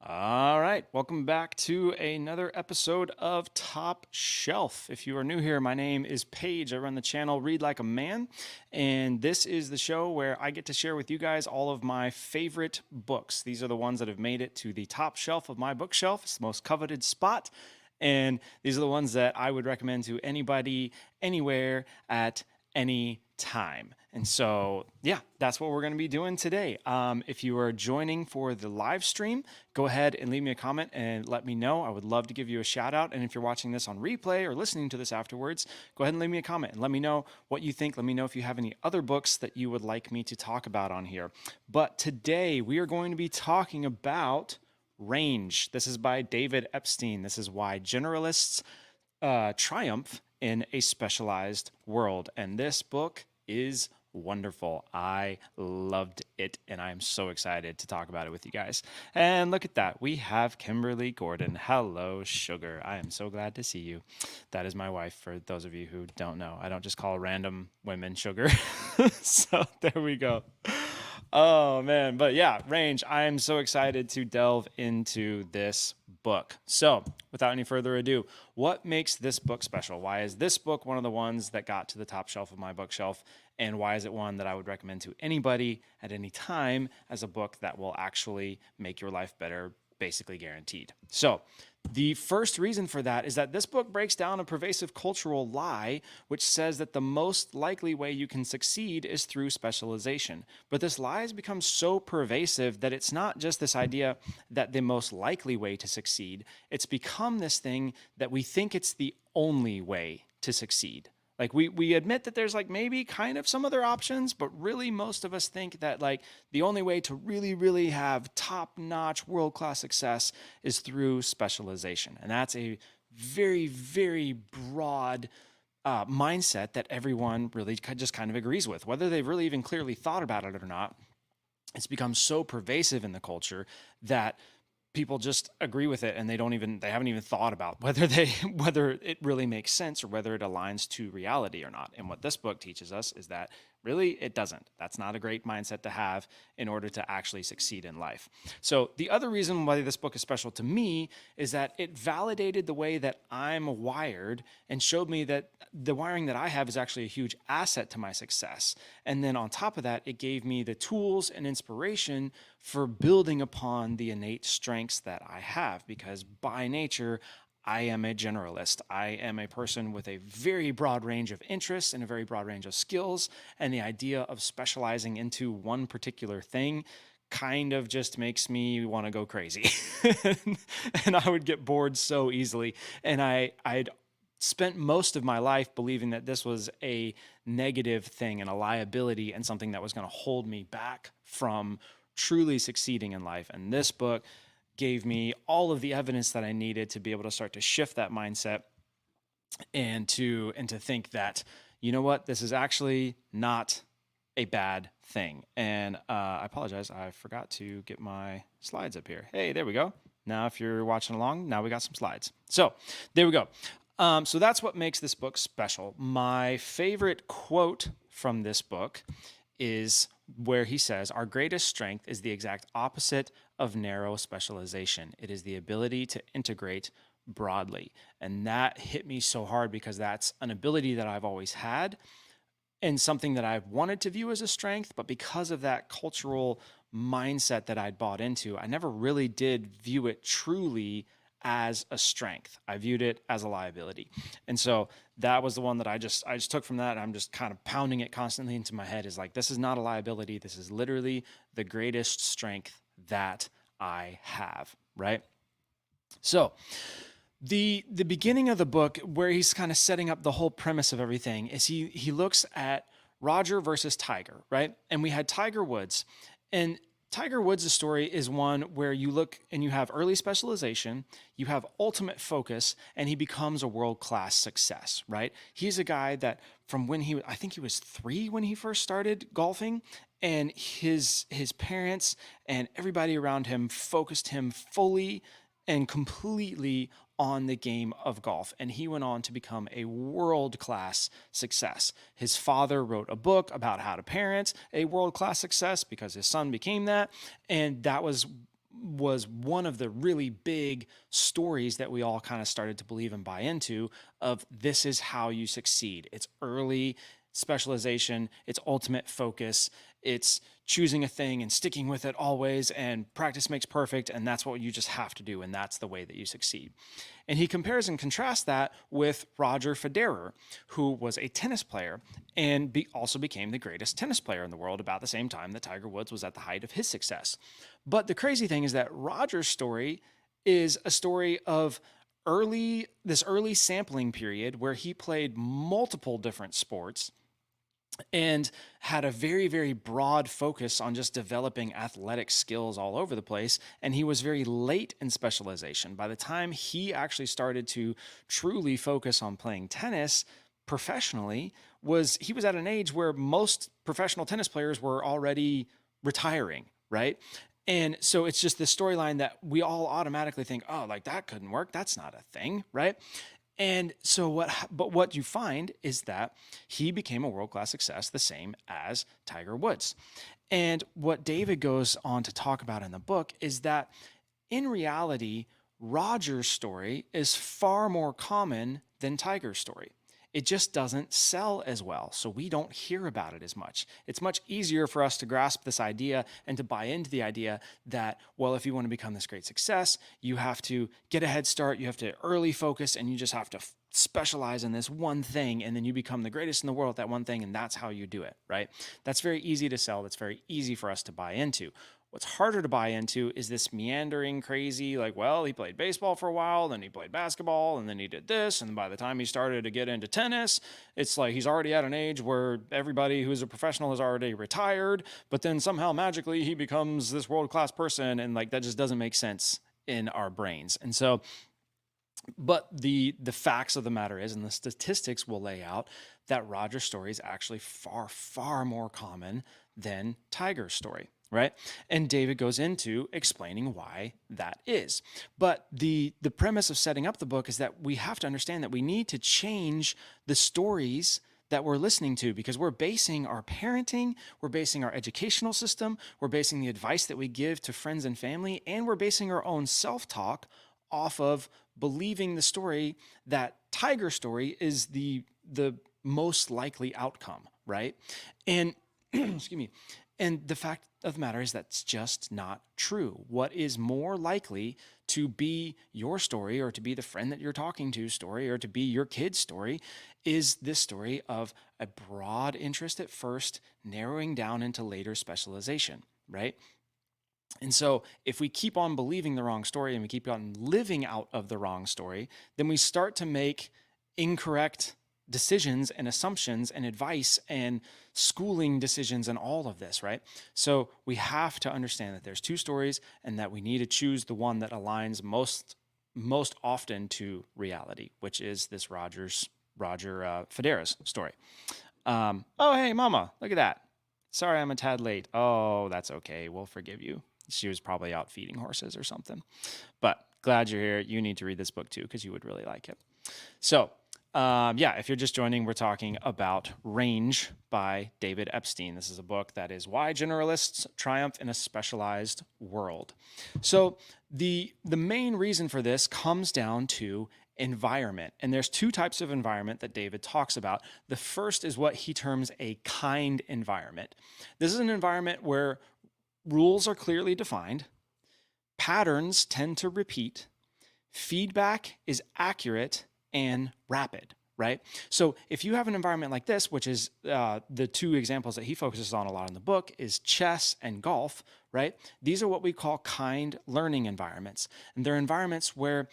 All right, welcome back to another episode of Top Shelf. If you are new here, my name is Paige. I run the channel Read Like a Man, and this is the show where I get to share with you guys all of my favorite books. These are the ones that have made it to the top shelf of my bookshelf. It's the most coveted spot, and these are the ones that I would recommend to anybody, anywhere, at any time. And so, yeah, that's what we're going to be doing today. If you are joining for the live stream, go ahead and leave me a comment and let me know. I would love to give you a shout out. And if you're watching this on replay or listening to this afterwards, go ahead and leave me a comment and let me know what you think. Let me know if you have any other books that you would like me to talk about on here. But today we are going to be talking about Range. This is by David Epstein. This is why generalists triumph in a specialized world. And this book is wonderful. I loved it, and I'm so excited to talk about it with you guys. And look at that. We have Kimberly Gordon. Hello, sugar. I am so glad to see you. That is my wife, for those of you who don't know. I don't just call random women sugar. So there we go. Oh man, but yeah, Range. I am so excited to delve into this book. So, without any further ado, what makes this book special? Why is this book one of the ones that got to the top shelf of my bookshelf? And why is it one that I would recommend to anybody at any time as a book that will actually make your life better, basically guaranteed? So, the first reason for that is that this book breaks down a pervasive cultural lie, which says that the most likely way you can succeed is through specialization. But this lie has become so pervasive that it's not just this idea that the most likely way to succeed, it's become this thing that we think it's the only way to succeed. Like we admit that there's like maybe kind of some other options, but really most of us think that like the only way to really have top-notch world-class success is through specialization. And that's a very broad mindset that everyone really just kind of agrees with, whether they've really even clearly thought about it or not. It's become so pervasive in the culture that people just agree with it, and they haven't even thought about whether it really makes sense or whether it aligns to reality or not. And what this book teaches us is that really it doesn't. That's not a great mindset to have in order to actually succeed in life. So the other reason why this book is special to me is that it validated the way that I'm wired and showed me that the wiring that I have is actually a huge asset to my success. And then on top of that, it gave me the tools and inspiration for building upon the innate strengths that I have, because by nature, I am a generalist. I am a person with a very broad range of interests and a very broad range of skills. And the idea of specializing into one particular thing kind of just makes me want to go crazy. And I would get bored so easily. And I'd spent most of my life believing that this was a negative thing and a liability and something that was going to hold me back from truly succeeding in life. And this book gave me all of the evidence that I needed to be able to start to shift that mindset and to think that, you know what, this is actually not a bad thing. And I apologize, I forgot to get my slides up here. Hey, there we go. Now, if you're watching along, now we got some slides. So there we go. So that's what makes this book special. My favorite quote from this book is where he says, "Our greatest strength is the exact opposite of narrow specialization. It is the ability to integrate broadly." And that hit me so hard because that's an ability that I've always had and something that I've wanted to view as a strength. But because of that cultural mindset that I'd bought into, I never really did view it truly as a strength. I viewed it as a liability. And so that was the one that I just took from that. And I'm just kind of pounding it constantly into my head, is like, this is not a liability. This is literally the greatest strength that I have, right? So the beginning of the book, where he's kind of setting up the whole premise of everything, is he looks at Roger versus Tiger, right? And we had Tiger Woods, and Tiger Woods' story is one where you look and you have early specialization, you have ultimate focus, and he becomes a world-class success, right? He's a guy that from when I think he was 3 when he first started golfing, and his parents and everybody around him focused him fully and completely on the game of golf. And he went on to become a world-class success. His father wrote a book about how to parent a world-class success because his son became that. And that was was one of the really big stories that we all kind of started to believe and buy into of this is how you succeed. It's early specialization, it's ultimate focus, it's choosing a thing and sticking with it always, and practice makes perfect, and that's what you just have to do, and that's the way that you succeed. And he compares and contrasts that with Roger Federer, who was a tennis player and also became the greatest tennis player in the world about the same time that Tiger Woods was at the height of his success. But the crazy thing is that Roger's story is a story of this early sampling period where he played multiple different sports and had a very, very broad focus on just developing athletic skills all over the place. And he was very late in specialization. By the time he actually started to truly focus on playing tennis professionally, he was at an age where most professional tennis players were already retiring, right? And so it's just this storyline that we all automatically think, oh, like that couldn't work. That's not a thing, right? And so what you find is that he became a world-class success, the same as Tiger Woods. And what David goes on to talk about in the book is that in reality, Roger's story is far more common than Tiger's story. It just doesn't sell as well, so we don't hear about it as much. It's much easier for us to grasp this idea and to buy into the idea that, well, if you want to become this great success, you have to get a head start, you have to early focus, and you just have to specialize in this one thing, and then you become the greatest in the world at that one thing, and that's how you do it, right? That's very easy to sell. That's very easy for us to buy into. What's harder to buy into is this meandering, crazy, like, well, he played baseball for a while, then he played basketball, and then he did this, and by the time he started to get into tennis, it's like he's already at an age where everybody who's a professional is already retired, but then somehow magically he becomes this world-class person, and like that just doesn't make sense in our brains. And so, but the facts of the matter is, and the statistics will lay out, that Roger's story is actually far, far more common than Tiger's story, right? And David goes into explaining why that is. But the premise of setting up the book is that we have to understand that we need to change the stories that we're listening to, because we're basing our parenting, we're basing our educational system, we're basing the advice that we give to friends and family, and we're basing our own self-talk off of believing the story that Tiger's story is the most likely outcome, right? And excuse me. And the fact of the matter is that's just not true. What is more likely to be your story, or to be the friend that you're talking to's story, or to be your kid's story, is this story of a broad interest at first, narrowing down into later specialization, right? And so if we keep on believing the wrong story and we keep on living out of the wrong story, then we start to make incorrect decisions and assumptions and advice and schooling decisions and all of this, right? So we have to understand that there's two stories and that we need to choose the one that aligns most often to reality, which is this Roger Federer's story. Oh, hey, Mama, look at that. Sorry, I'm a tad late. Oh, that's okay. We'll forgive you. She was probably out feeding horses or something. But glad you're here. You need to read this book too, because you would really like it. So, if you're just joining, we're talking about Range by David Epstein. This is a book that is Why Generalists Triumph in a Specialized World. So the main reason for this comes down to environment. And there's two types of environment that David talks about. The first is what he terms a kind environment. This is an environment where rules are clearly defined, patterns tend to repeat, feedback is accurate and rapid, right? So if you have an environment like this, which is the two examples that he focuses on a lot in the book is chess and golf, right? These are what we call kind learning environments. And they're environments where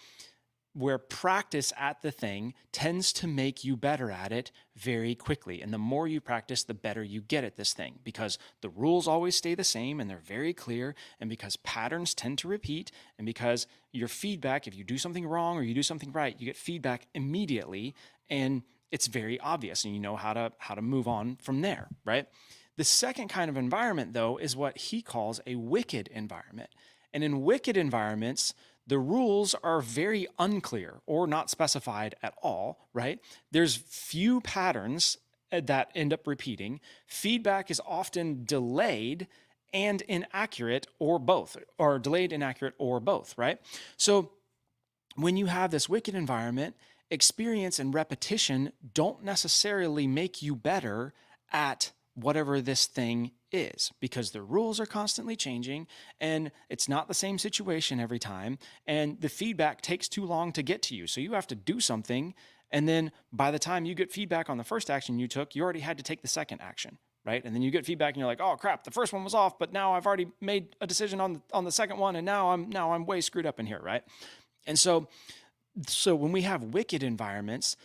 practice at the thing tends to make you better at it very quickly. And the more you practice, the better you get at this thing, because the rules always stay the same and they're very clear, and because patterns tend to repeat, and because your feedback, if you do something wrong or you do something right, you get feedback immediately, and it's very obvious, and you know how to move on from there, right? The second kind of environment, though, is what he calls a wicked environment. And in wicked environments, the rules are very unclear or not specified at all, right? There's few patterns that end up repeating. Feedback is often delayed, and inaccurate, or both, or delayed, inaccurate, or both, right? So when you have this wicked environment, experience and repetition don't necessarily make you better at whatever this thing is, because the rules are constantly changing and it's not the same situation every time, and the feedback takes too long to get to you. So you have to do something, and then by the time you get feedback on the first action you took, you already had to take the second action, right? And then you get feedback and you're like, oh crap, the first one was off, but now I've already made a decision on the second one, and now I'm way screwed up in here, right? And so when we have wicked environments,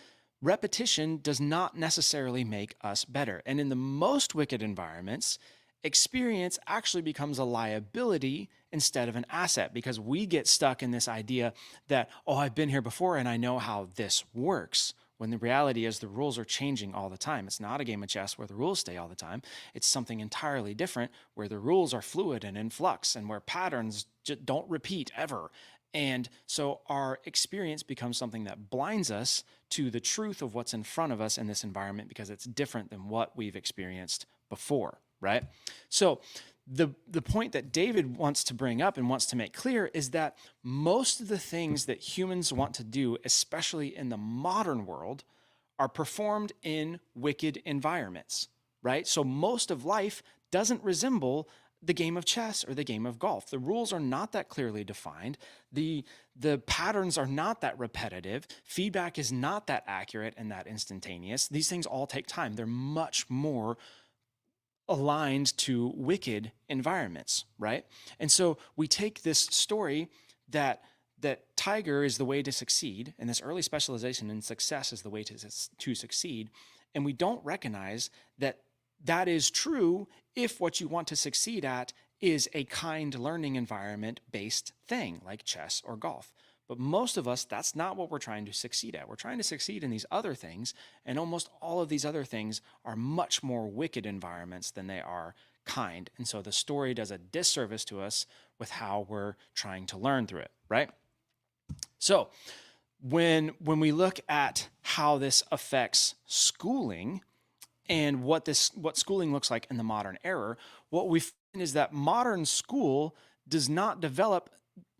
repetition does not necessarily make us better. And in the most wicked environments, experience actually becomes a liability instead of an asset, because we get stuck in this idea that, oh, I've been here before and I know how this works. When the reality is the rules are changing all the time. It's not a game of chess where the rules stay all the time. It's something entirely different where the rules are fluid and in flux, and where patterns just don't repeat ever. And so our experience becomes something that blinds us to the truth of what's in front of us in this environment, because it's different than what we've experienced before, right? So the point that David wants to bring up and wants to make clear is that most of the things that humans want to do, especially in the modern world, are performed in wicked environments, right? So most of life doesn't resemble the game of chess or the game of golf. The rules are not that clearly defined. The patterns are not that repetitive. Feedback is not that accurate and that instantaneous. These things all take time. They're much more aligned to wicked environments, right? And so we take this story that tiger is the way to succeed, and this early specialization in success is the way to succeed, and we don't recognize that that is true if what you want to succeed at is a kind learning environment based thing like chess or golf. But most of us, that's not what we're trying to succeed at. We're trying to succeed in these other things, and almost all of these other things are much more wicked environments than they are kind. And so the story does a disservice to us with how we're trying to learn through it, right? So when we look at how this affects schooling, and what schooling looks like in the modern era, what we find is that modern school does not develop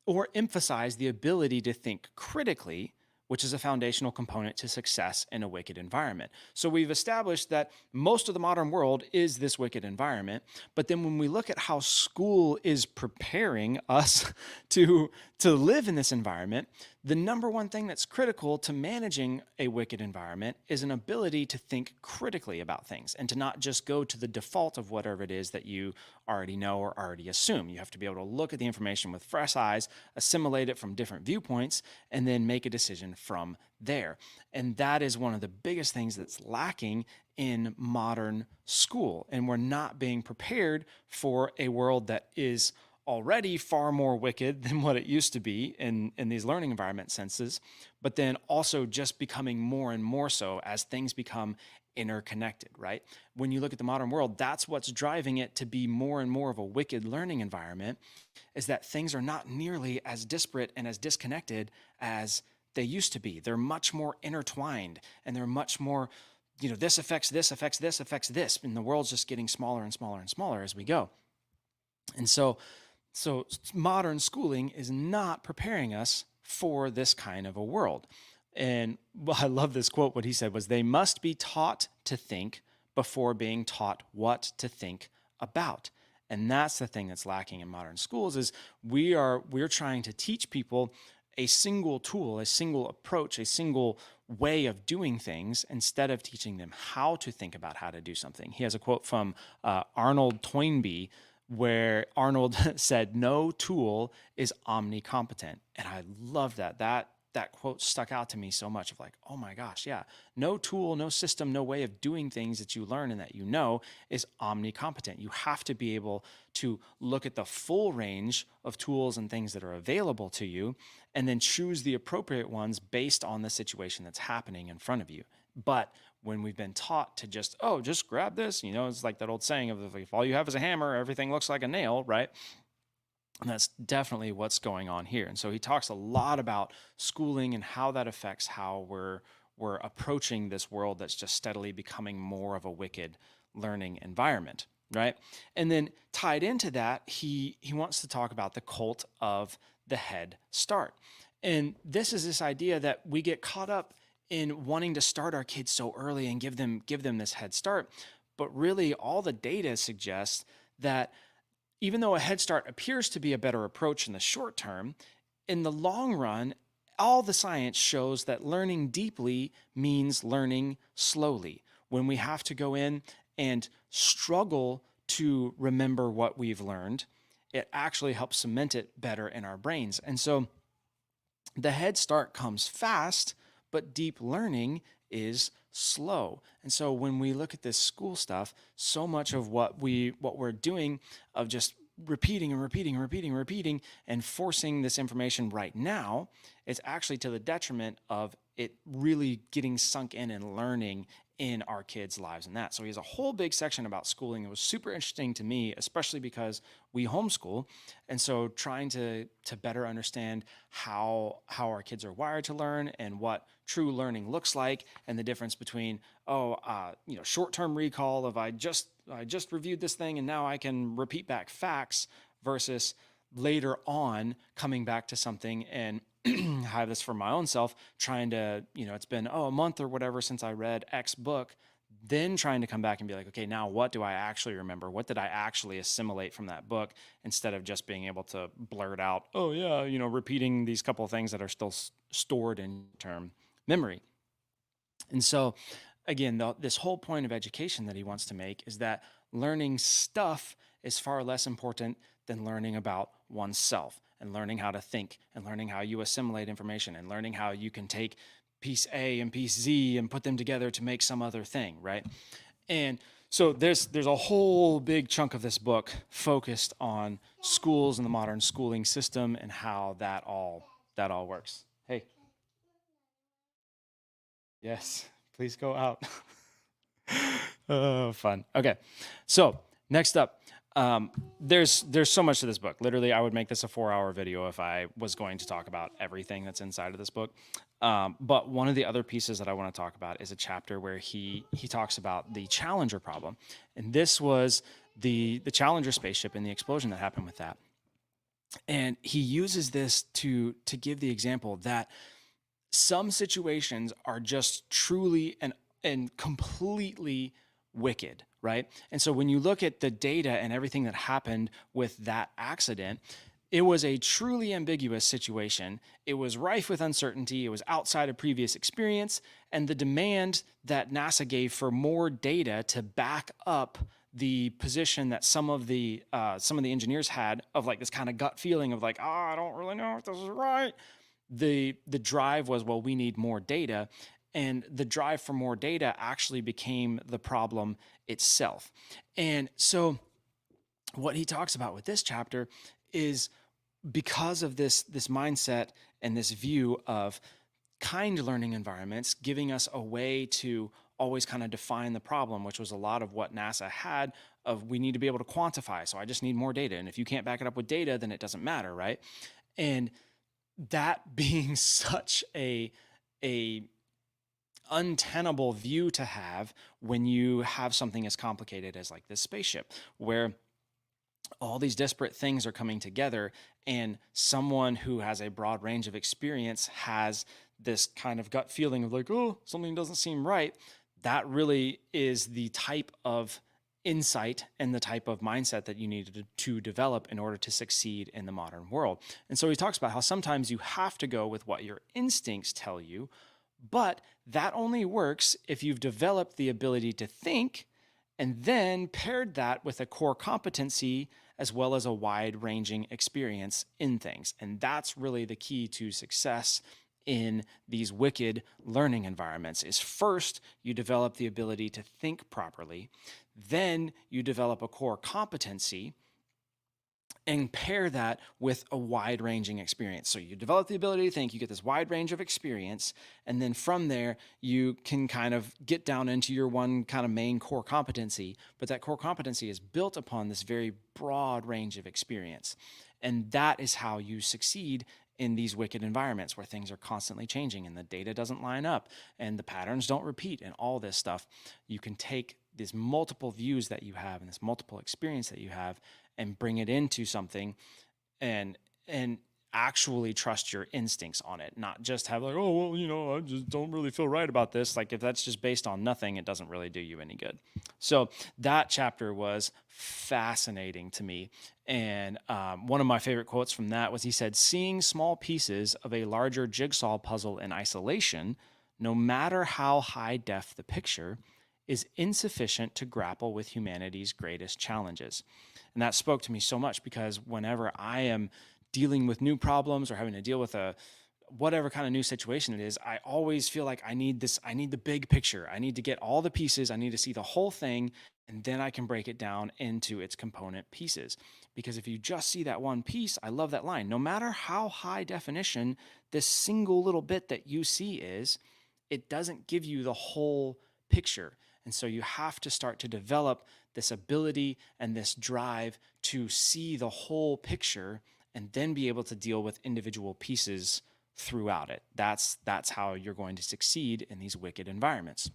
or emphasize the ability to think critically, which is a foundational component to success in a wicked environment. So we've established that most of the modern world is this wicked environment, but then when we look at how school is preparing us to live in this environment, the number one thing that's critical to managing a wicked environment is an ability to think critically about things and to not just go to the default of whatever it is that you already know or already assume. You have to be able to look at the information with fresh eyes, assimilate it from different viewpoints, and then make a decision from there. And that is one of the biggest things that's lacking in modern school. And we're not being prepared for a world that is already far more wicked than what it used to be in these learning environment senses, but then also just becoming more and more so as things become interconnected, right? When you look at the modern world, that's what's driving it to be more and more of a wicked learning environment, is that things are not nearly as disparate and as disconnected as they used to be. They're much more intertwined, and they're much more, this affects this, affects this, affects this, and the world's just getting smaller and smaller and smaller as we go. And so modern schooling is not preparing us for this kind of a world. And I love this quote. What he said was, they must be taught to think before being taught what to think about. And that's the thing that's lacking in modern schools, is we're trying to teach people a single tool, a single approach, a single way of doing things, instead of teaching them how to think about how to do something. He has a quote from Arnold Toynbee, where Arnold said, "No tool is omnicompetent." And I love that. That quote stuck out to me so much, of like, oh my gosh, yeah. No tool, no system, no way of doing things that you learn and that you know is omnicompetent. You have to be able to look at the full range of tools and things that are available to you, and then choose the appropriate ones based on the situation that's happening in front of you. But when we've been taught to just grab this, it's like that old saying of, if all you have is a hammer, everything looks like a nail, right? And that's definitely what's going on here. And so he talks a lot about schooling and how that affects how we're approaching this world that's just steadily becoming more of a wicked learning environment, right? And then tied into that, he wants to talk about the cult of the head start. And this is this idea that we get caught up in wanting to start our kids so early and give them this head start. But really all the data suggests that even though a head start appears to be a better approach in the short term, in the long run, all the science shows that learning deeply means learning slowly. When we have to go in and struggle to remember what we've learned, it actually helps cement it better in our brains. And so the head start comes fast, but deep learning is slow. And so when we look at this school stuff, so much of what we're doing of just repeating and repeating and repeating and repeating and forcing this information right now, it's actually to the detriment of it really getting sunk in and learning in our kids' lives and that. So he has a whole big section about schooling. It was super interesting to me, especially because we homeschool. And so trying to better understand how our kids are wired to learn and what true learning looks like, and the difference between, short-term recall of I just reviewed this thing and now I can repeat back facts, versus later on coming back to something and have this for my own self, trying to, it's been, a month or whatever since I read X book, then trying to come back and be like, okay, now what do I actually remember? What did I actually assimilate from that book, instead of just being able to blurt out, oh yeah, repeating these couple of things that are still stored in term memory. And so again, this whole point of education that he wants to make is that learning stuff is far less important than learning about oneself, and learning how to think, and learning how you assimilate information, and learning how you can take piece A and piece Z and put them together to make some other thing, right? And so there's a whole big chunk of this book focused on schools and the modern schooling system and how that all works. Hey. Yes, please go out. Oh, fun. Okay. So next up, there's so much to this book. Literally, I would make this a 4-hour video if I was going to talk about everything that's inside of this book. But one of the other pieces that I want to talk about is a chapter where he talks about the Challenger problem. And this was the Challenger spaceship and the explosion that happened with that. And he uses this to give the example that some situations are just truly and completely wicked, right? And so when you look at the data and everything that happened with that accident, it was a truly ambiguous situation. It was rife with uncertainty. It was outside of previous experience. And the demand that NASA gave for more data to back up the position that some of the engineers had of like this kind of gut feeling of like, I don't really know if this is right. The drive was, well, we need more data. And the drive for more data actually became the problem itself. And so what he talks about with this chapter is, because of this mindset and this view of kind learning environments giving us a way to always kind of define the problem, which was a lot of what NASA had of, we need to be able to quantify. So I just need more data. And if you can't back it up with data, then it doesn't matter, right? And that being such a untenable view to have when you have something as complicated as like this spaceship, where all these disparate things are coming together, and someone who has a broad range of experience has this kind of gut feeling of like, oh, something doesn't seem right. That really is the type of insight and the type of mindset that you need to develop in order to succeed in the modern world. And so he talks about how sometimes you have to go with what your instincts tell you, but that only works if you've developed the ability to think and then paired that with a core competency as well as a wide-ranging experience in things. And that's really the key to success in these wicked learning environments. Is first, you develop the ability to think properly, then you develop a core competency, and pair that with a wide-ranging experience. So you develop the ability to think, you get this wide range of experience, and then from there, you can kind of get down into your one kind of main core competency, but that core competency is built upon this very broad range of experience. And that is how you succeed in these wicked environments where things are constantly changing and the data doesn't line up and the patterns don't repeat and all this stuff. You can take these multiple views that you have and this multiple experience that you have, and bring it into something, and actually trust your instincts on it, not just have like, oh, well, I just don't really feel right about this. Like if that's just based on nothing, it doesn't really do you any good. So that chapter was fascinating to me. And one of my favorite quotes from that was, he said, seeing small pieces of a larger jigsaw puzzle in isolation, no matter how high def the picture, is insufficient to grapple with humanity's greatest challenges. And that spoke to me so much, because whenever I am dealing with new problems or having to deal with whatever kind of new situation it is, I always feel like I need the big picture. I need to get all the pieces. I need to see the whole thing, and then I can break it down into its component pieces. Because if you just see that one piece, I love that line, no matter how high definition this single little bit that you see is, it doesn't give you the whole picture. And so you have to start to develop this ability and this drive to see the whole picture, and then be able to deal with individual pieces throughout it. That's how you're going to succeed in these wicked environments.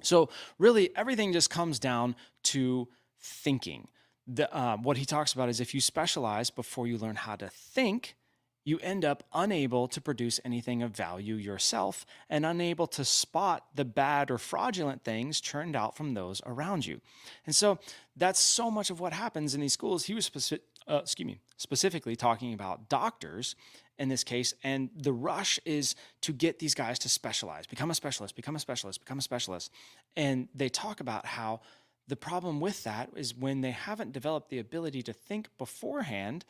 So really, everything just comes down to thinking. What he talks about is, if you specialize before you learn how to think, you end up unable to produce anything of value yourself, and unable to spot the bad or fraudulent things churned out from those around you. And so that's so much of what happens in these schools. He was specifically talking about doctors in this case, and the rush is to get these guys to specialize, become a specialist, become a specialist, become a specialist. And they talk about how the problem with that is, when they haven't developed the ability to think beforehand,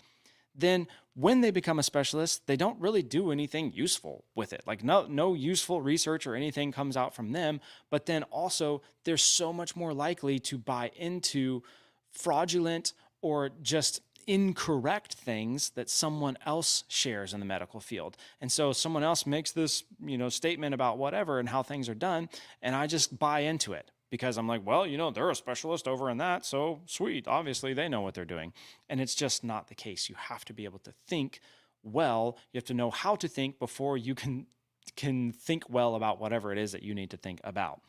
then when they become a specialist, they don't really do anything useful with it. Like no useful research or anything comes out from them. But then also, they're so much more likely to buy into fraudulent or just incorrect things that someone else shares in the medical field. And so someone else makes this, statement about whatever and how things are done, and I just buy into it, because I'm like, well, they're a specialist over in that, so sweet. Obviously, they know what they're doing. And it's just not the case. You have to be able to think well. You have to know how to think before you can think well about whatever it is that you need to think about.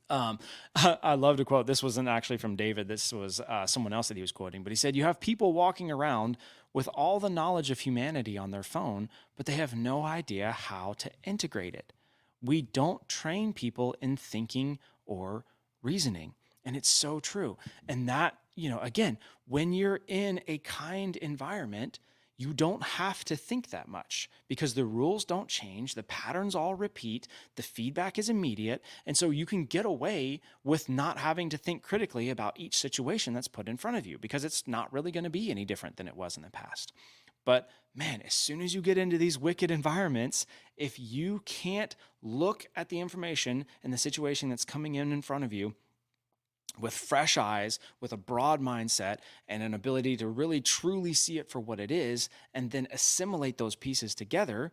I love to quote. This wasn't actually from David. This was someone else that he was quoting. But he said, you have people walking around with all the knowledge of humanity on their phone, but they have no idea how to integrate it. We don't train people in thinking or reasoning. And it's so true. And that, again, when you're in a kind environment, you don't have to think that much, because the rules don't change. The patterns all repeat. The feedback is immediate. And so you can get away with not having to think critically about each situation that's put in front of you, because it's not really going to be any different than it was in the past. But man, as soon as you get into these wicked environments, if you can't look at the information and the situation that's coming in front of you with fresh eyes, with a broad mindset, and an ability to really truly see it for what it is, and then assimilate those pieces together,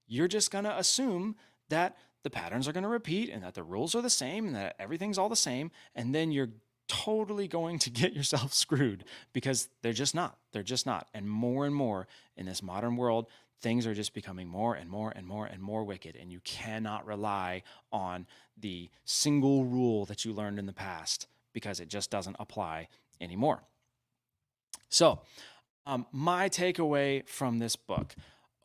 you're just going to assume that the patterns are going to repeat, and that the rules are the same, and that everything's all the same, and then you're totally going to get yourself screwed, because they're just not. They're just not. And more in this modern world, things are just becoming more and more wicked, and you cannot rely on the single rule that you learned in the past, because it just doesn't apply anymore. So, my takeaway from this book,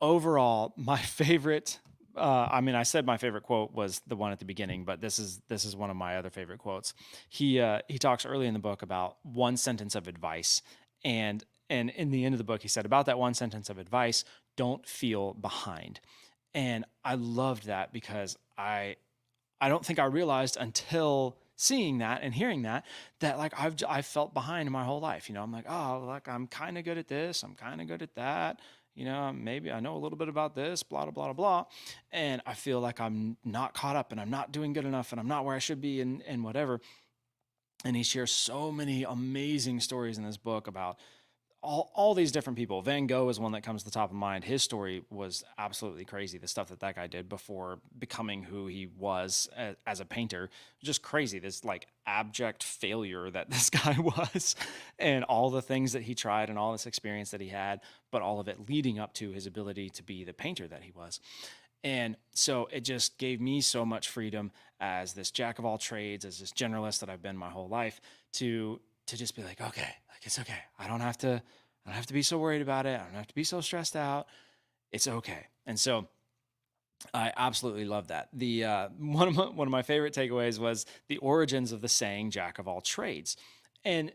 overall, my favorite, I said my favorite quote was the one at the beginning, but this is one of my other favorite quotes. He talks early in the book about one sentence of advice, and in the end of the book, he said, about that one sentence of advice, don't feel behind. And I loved that, because I don't think I realized until seeing that and hearing that like I've felt behind in my whole life. I'm like, oh, like I'm kind of good at this, I'm kind of good at that. Maybe I know a little bit about this, blah, blah, blah, blah. And I feel like I'm not caught up, and I'm not doing good enough, and I'm not where I should be, and whatever. And he shares so many amazing stories in this book about all these different people. Van Gogh is one that comes to the top of mind. His story was absolutely crazy. The stuff that guy did before becoming who he was as a painter, just crazy. This like abject failure that this guy was, and all the things that he tried, and all this experience that he had, but all of it leading up to his ability to be the painter that he was. And so it just gave me so much freedom as this jack of all trades, as this generalist that I've been my whole life, to just be like, okay, like it's okay. I don't have to be so worried about it. I don't have to be so stressed out. It's okay. And so I absolutely love that. The one of my favorite takeaways was the origins of the saying "jack of all trades," and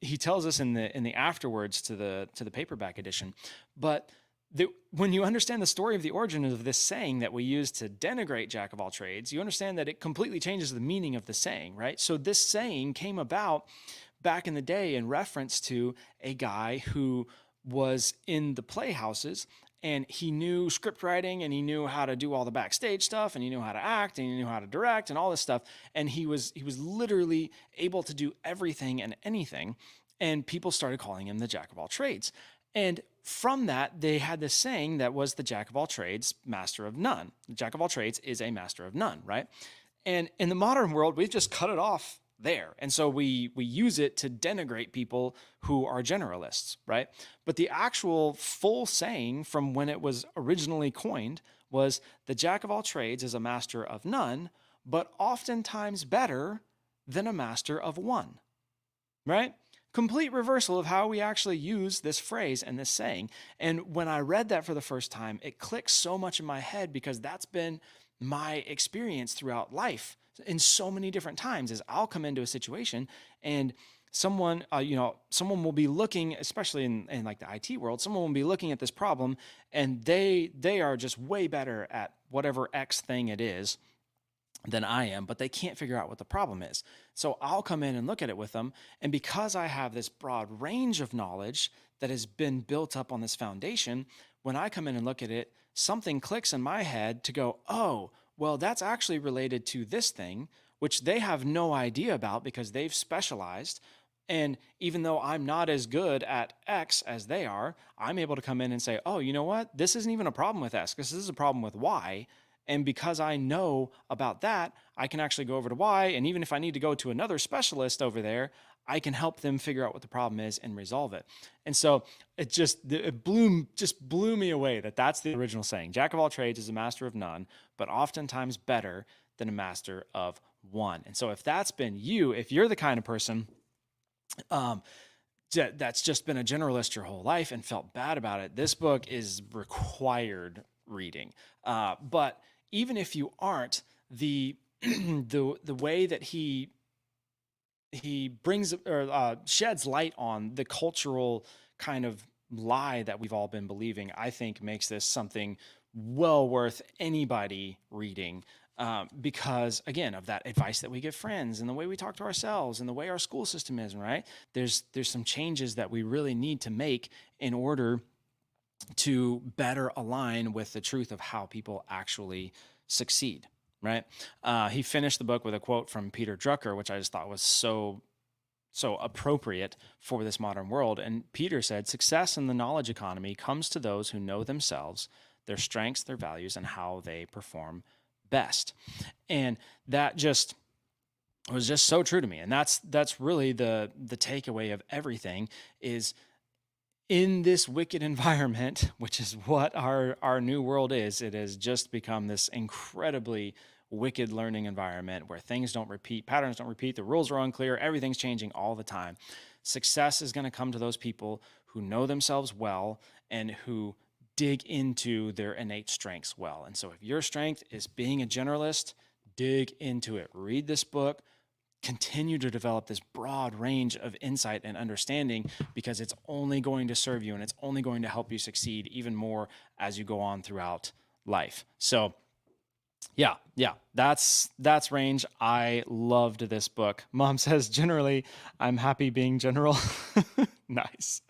he tells us in the afterwards to the paperback edition. But when you understand the story of the origin of this saying that we use to denigrate jack of all trades, you understand that it completely changes the meaning of the saying, right? So this saying came about back in the day in reference to a guy who was in the playhouses, and he knew script writing, and he knew how to do all the backstage stuff, and he knew how to act, and he knew how to direct and all this stuff. And he was literally able to do everything and anything. And people started calling him the jack of all trades. And from that, they had this saying that was the jack of all trades, master of none. The jack of all trades is a master of none, right? And in the modern world, we've just cut it off there. And so we use it to denigrate people who are generalists, right? But the actual full saying from when it was originally coined was the jack of all trades is a master of none, but oftentimes better than a master of one, right? Complete reversal of how we actually use this phrase and this saying. And when I read that for the first time, it clicked so much in my head because that's been my experience throughout life in so many different times. Is I'll come into a situation and someone will be looking, especially in like the IT world, someone will be looking at this problem, and they are just way better at whatever X thing it is than I am, but they can't figure out what the problem is. So I'll come in and look at it with them. And because I have this broad range of knowledge that has been built up on this foundation, when I come in and look at it, something clicks in my head to go, oh, well, that's actually related to this thing, which they have no idea about because they've specialized. And even though I'm not as good at X as they are, I'm able to come in and say, oh, you know what? This isn't even a problem with X. This is a problem with Y. And because I know about that, I can actually go over to Y. And even if I need to go to another specialist over there, I can help them figure out what the problem is and resolve it. And so it blew me away that that's the original saying. Jack of all trades is a master of none, but oftentimes better than a master of one. And so if that's been you, if you're the kind of person that's just been a generalist your whole life and felt bad about it, this book is required reading. But even if you aren't, the way that he brings or sheds light on the cultural kind of lie that we've all been believing, I think makes this something well worth anybody reading. Because again, of that advice that we give friends and the way we talk to ourselves and the way our school system is, right? There's some changes that we really need to make in order to better align with the truth of how people actually succeed, right? He finished the book with a quote from Peter Drucker, which I just thought was so appropriate for this modern world. And Peter said, "Success in the knowledge economy comes to those who know themselves, their strengths, their values, and how they perform best." And that just was just so true to me. And that's really the takeaway of everything is, in this wicked environment, which is what our new world is, it has just become this incredibly wicked learning environment where things don't repeat, patterns don't repeat, the rules are unclear, everything's changing all the time. Success is going to come to those people who know themselves well and who dig into their innate strengths well. And so if your strength is being a generalist, dig into it. Read this book. Continue to develop this broad range of insight and understanding, because it's only going to serve you and it's only going to help you succeed even more as you go on throughout life. So yeah, that's range. I loved this book. Mom says, generally, I'm happy being general. Nice.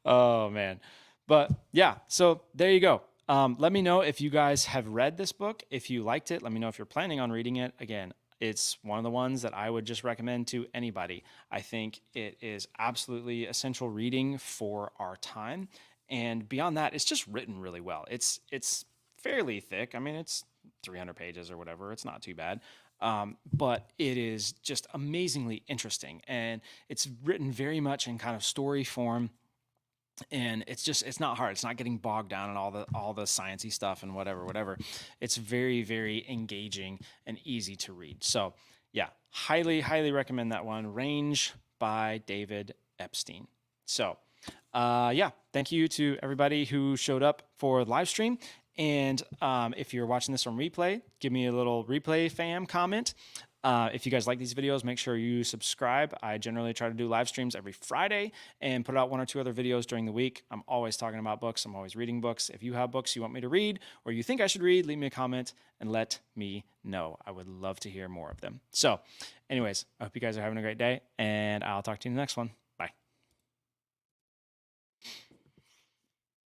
Oh man. But yeah, so there you go. Let me know if you guys have read this book. If you liked it, let me know if you're planning on reading it. Again, it's one of the ones that I would just recommend to anybody. I think it is absolutely essential reading for our time. And beyond that, it's just written really well. It's fairly thick. I mean, it's 300 pages or whatever. It's not too bad. But it is just amazingly interesting. And it's written very much in kind of story form. And it's not hard. It's not getting bogged down in all the sciencey stuff and whatever. It's very, very engaging and easy to read. So yeah, highly recommend that one, Range by David Epstein. So yeah, thank you to everybody who showed up for the live stream. And if you're watching this on replay, give me a little replay fam comment. If you guys like these videos, make sure you subscribe. I generally try to do live streams every Friday and put out 1 or 2 other videos during the week. I'm always talking about books. I'm always reading books. If you have books you want me to read or you think I should read, leave me a comment and let me know. I would love to hear more of them. So anyways, I hope you guys are having a great day, and I'll talk to you in the next one.